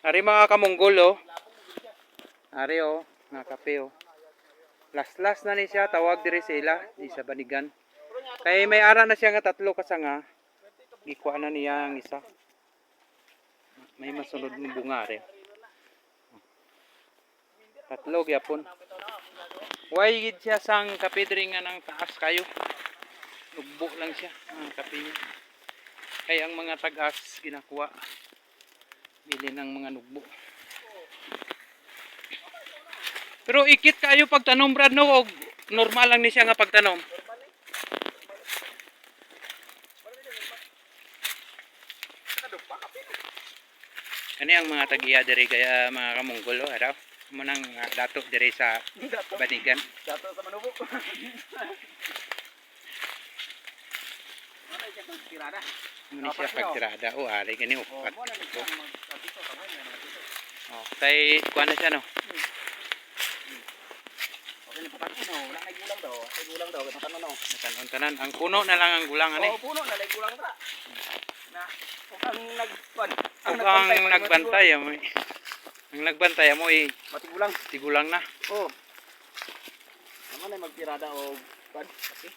Ari mga kamunggol oh. Ari oh, mga kape oh. Las na ni siya, tawag diri sila, di sa Banigan. Kay may ara na siya nga tatlo kasanga. Gikuha na niya ang isa. May masunod ng bunga rin. Tatlo gyapon. Way gid siya sang kape diri nga nang taas kayo. Lugbo lang siya ang kape niya. Kay ang mga tagas ginakuha. Bili ng mga nugbo. Pero ikit kayo pagtanom brad no, og normal lang ni siya nga pagtanom. Kani ang mga tagiya diri kaya mga kamunggol oh, araw. Mo nang dato diri sa Banigan. Dato sa Manubo. Ano siya pagtirada? Muna siya pagtirada o ari gani upat. Mo na ni siya magkapito kamay na dito. Oh, tay kuha na siya no. Okay ni patak no, wala kay gulang daw. Kay gulang daw tanan no. Tanon-tanan ang puno na lang ang gulang ani. Oh, puno na lay gulang tra. Na ang nagpan. Ang nagbantay mo. Ang nagbantay mo Mati gulang. tigulang na. Oh. Naman ay magtirada o pan. Okay.